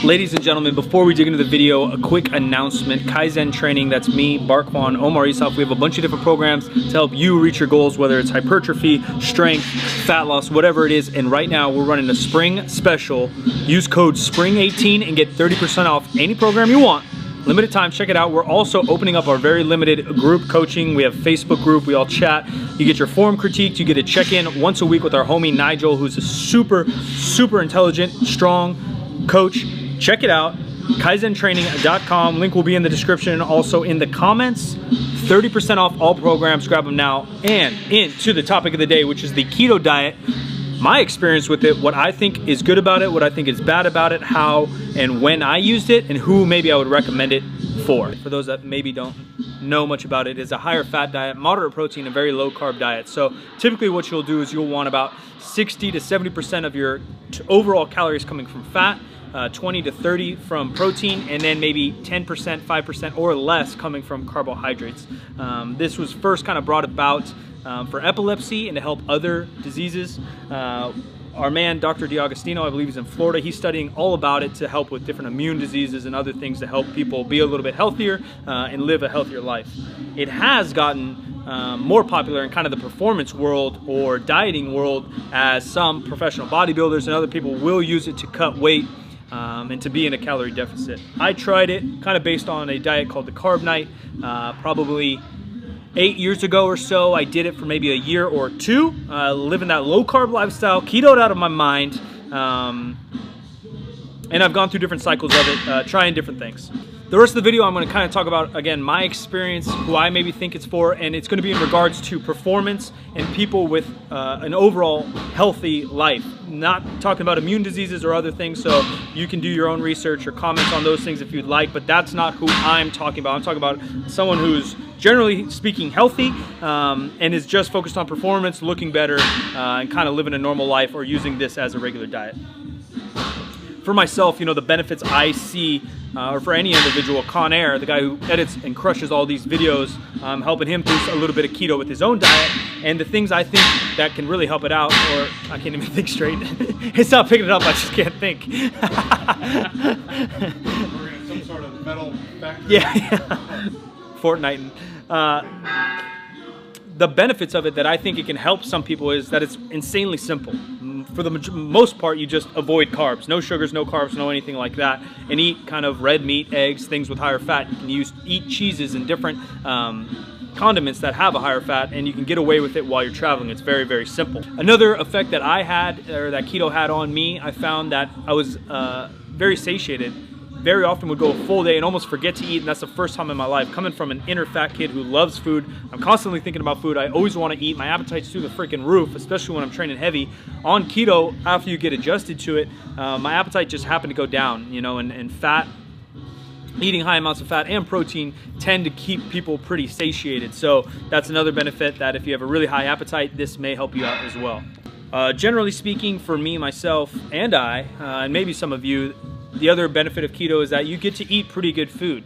Ladies and gentlemen, before we dig into the video, a quick announcement. Kaizen Training, that's me, Barkwan, Omar Isaf. We have a bunch of different programs to help you reach your goals, whether it's hypertrophy, strength, fat loss, whatever it is. And right now we're running a spring special. Use code SPRING18 and get 30% off any program you want. Limited time, check it out. We're also opening up our very limited group coaching. We have a Facebook group, we all chat. You get your form critiqued, you get a check-in once a week with our homie Nigel, who's a super intelligent, strong coach. Check it out, kaizentraining.com. Link will be in the description, also in the comments. 30% off all programs, grab them now. And into the topic of the day, which is the keto diet. My experience with it, what I think is good about it, what I think is bad about it, how and when I used it, and who maybe I would recommend it for. For those that maybe don't know much about it, it's a higher fat diet, moderate protein, and very low carb diet. So typically what you'll do is you'll want about 60 to 70% of your overall calories coming from fat, 20 to 30 from protein, and then maybe 10%, 5% or less coming from carbohydrates. This was first kind of brought about for epilepsy and to help other diseases. Our man, Dr. D'Agostino, I believe he's in Florida, he's studying all about it to help with different immune diseases and other things to help people be a little bit healthier and live a healthier life. It has gotten more popular in kind of the performance world or dieting world, as some professional bodybuilders and other people will use it to cut weight and to be in a calorie deficit. I tried it kind of based on a diet called the Carb Night, probably 8 years ago or so. I did it for maybe a year or two, living that low carb lifestyle, ketoed out of my mind, and I've gone through different cycles of it, trying different things. The rest of the video I'm going to kind of talk about, again, my experience, who I maybe think it's for, and it's going to be in regards to performance and people with an overall healthy life. Not talking about immune diseases or other things, so you can do your own research or comments on those things if you'd like, but that's not who I'm talking about. I'm talking about someone who's generally speaking healthy and is just focused on performance, looking better, and kind of living a normal life, or using this as a regular diet. For myself, you know, the benefits I see, or for any individual, Con Air, the guy who edits and crushes all these videos, helping him do a little bit of keto with his own diet, and the things I think that can really help it out, or I can't even think straight. It's not picking it up, I just can't think. We're in some sort of metal factory. Yeah. Fortnite. The benefits of it that I think it can help some people is that it's insanely simple. For the most part, you just avoid carbs. No sugars, no carbs, no anything like that. And eat kind of red meat, eggs, things with higher fat. You can eat cheeses and different condiments that have a higher fat, and you can get away with it while you're traveling. It's very simple. Another effect that I had, or that keto had on me, I found that I was very satiated. Very often would go a full day and almost forget to eat, and that's the first time in my life. Coming from an inner fat kid who loves food, I'm constantly thinking about food. I always want to eat. My appetite's through the freaking roof, especially when I'm training heavy. On keto, after you get adjusted to it, my appetite just happened to go down, you know, and fat, eating high amounts of fat and protein tend to keep people pretty satiated. So that's another benefit, that if you have a really high appetite, this may help you out as well. Generally speaking, for me, myself, and and maybe some of you, the other benefit of keto is that you get to eat pretty good food.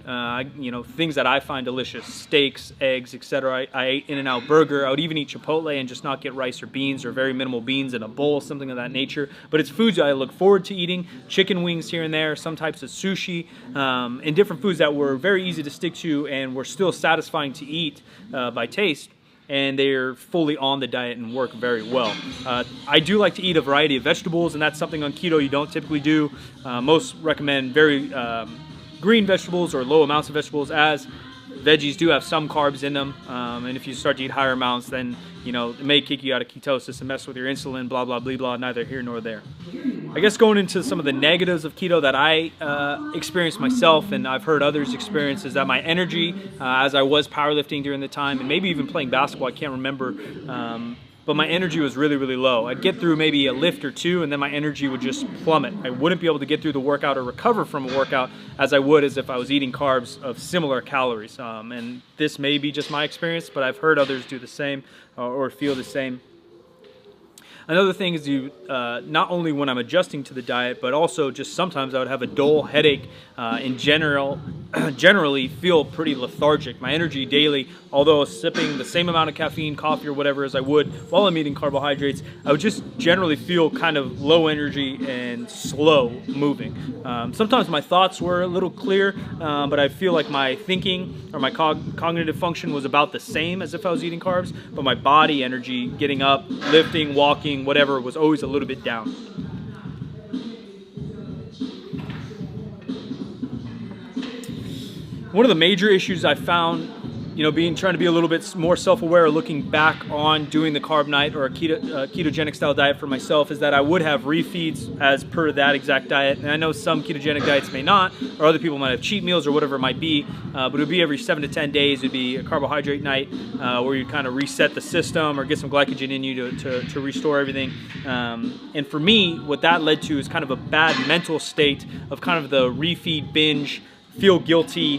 You know, things that I find delicious, steaks, eggs, etc. I ate In-N-Out Burger. I would even eat Chipotle and just not get rice or beans, or very minimal beans in a bowl, something of that nature. But it's foods that I look forward to eating. Chicken wings here and there, some types of sushi, and different foods that were very easy to stick to and were still satisfying to eat by taste. And they're fully on the diet and work very well. I do like to eat a variety of vegetables, and that's something on keto you don't typically do. Most recommend very green vegetables or low amounts of vegetables, as veggies do have some carbs in them, and if you start to eat higher amounts, then you know it may kick you out of ketosis and mess with your insulin, blah blah blah blah, neither here nor there. I guess going into some of the negatives of keto that I experienced myself, and I've heard others experience, is that my energy, as I was powerlifting during the time, and maybe even playing basketball, I can't remember, but my energy was really low. I'd get through maybe a lift or two, and then my energy would just plummet. I wouldn't be able to get through the workout or recover from a workout as I would as if I was eating carbs of similar calories. And this may be just my experience, but I've heard others do the same or feel the same. Another thing is not only when I'm adjusting to the diet, but also just sometimes I would have a dull headache. In general, generally feel pretty lethargic. My energy daily, although sipping the same amount of caffeine, coffee, or whatever as I would while I'm eating carbohydrates, I would just generally feel kind of low energy and slow moving. Sometimes my thoughts were a little clear, but I feel like my thinking or my cognitive function was about the same as if I was eating carbs, but my body energy, getting up, lifting, walking, whatever, was always a little bit down. One of the major issues I found, trying to be a little bit more self-aware, looking back on doing the carb night or a ketogenic style diet for myself, is that I would have refeeds as per that exact diet. And I know some ketogenic diets may not, or other people might have cheat meals or whatever it might be, but it would be every 7 to 10 days. It would be a carbohydrate night where you kind of reset the system or get some glycogen in you to restore everything. And for me, what that led to is kind of a bad mental state of kind of the refeed binge, feel guilty,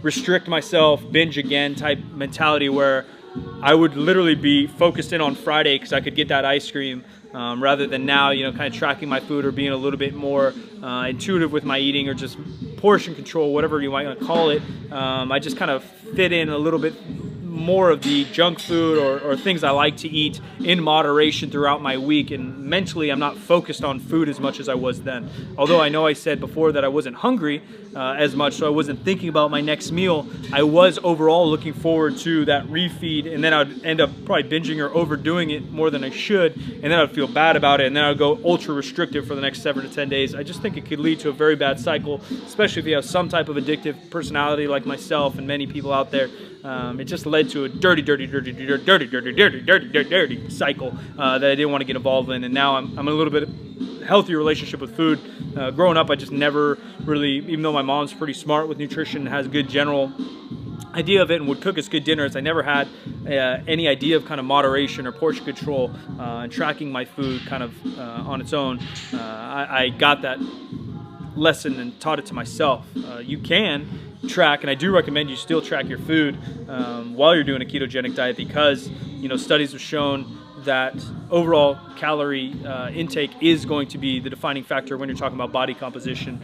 restrict myself, binge again type mentality, where I would literally be focused in on Friday because I could get that ice cream, rather than now, kind of tracking my food or being a little bit more intuitive with my eating, or just portion control, whatever you might want to call it. I just kind of fit in a little bit more of the junk food or things I like to eat in moderation throughout my week, and mentally I'm not focused on food as much as I was then. Although I know I said before that I wasn't hungry as much, so I wasn't thinking about my next meal, I was overall looking forward to that refeed, and then I'd end up probably binging or overdoing it more than I should, and then I'd feel bad about it, and then I'd go ultra restrictive for the next 7 to 10 days. I just think it could lead to a very bad cycle, especially if you have some type of addictive personality like myself and many people out there. It just led to a dirty cycle that I didn't want to get involved in, and now I'm in a little bit healthier relationship with food. Growing up, I just never really, even though my mom's pretty smart with nutrition, has a good general idea of it, and would cook us good dinners, I never had any idea of kind of moderation or portion control and tracking my food kind of on its own. I got that lesson and taught it to myself. You can track, and I do recommend you still track your food while you're doing a ketogenic diet, because studies have shown that overall calorie intake is going to be the defining factor when you're talking about body composition,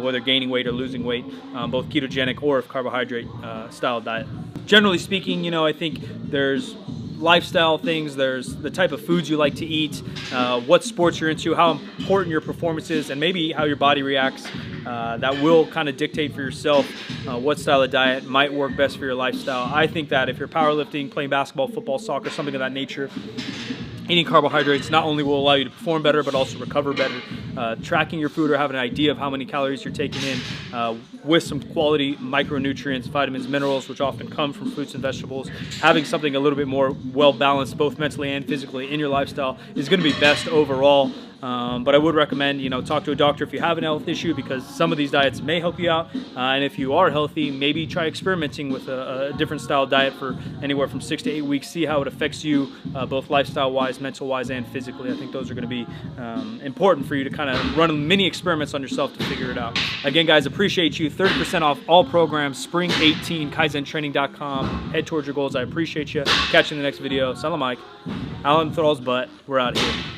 whether gaining weight or losing weight, both ketogenic or carbohydrate style diet. Generally speaking, I think there's lifestyle things, there's the type of foods you like to eat, what sports you're into, how important your performance is, and maybe how your body reacts. That will kind of dictate for yourself what style of diet might work best for your lifestyle. I think that if you're powerlifting, playing basketball, football, soccer, something of that nature, eating carbohydrates not only will allow you to perform better, but also recover better. Tracking your food or having an idea of how many calories you're taking in with some quality micronutrients, vitamins, minerals, which often come from fruits and vegetables, having something a little bit more well-balanced both mentally and physically in your lifestyle is going to be best overall. But I would recommend, talk to a doctor if you have an health issue, because some of these diets may help you out. And if you are healthy, maybe try experimenting with a different style diet for anywhere from 6 to 8 weeks. See how it affects you, both lifestyle-wise, mental-wise, and physically. I think those are going to be important for you to kind of run mini experiments on yourself to figure it out. Again, guys, appreciate you. 30% off all programs, spring 18, kaizentraining.com. Head towards your goals. I appreciate you. Catch you in the next video. Salam Mike. Alan Thrall's butt. We're out of here.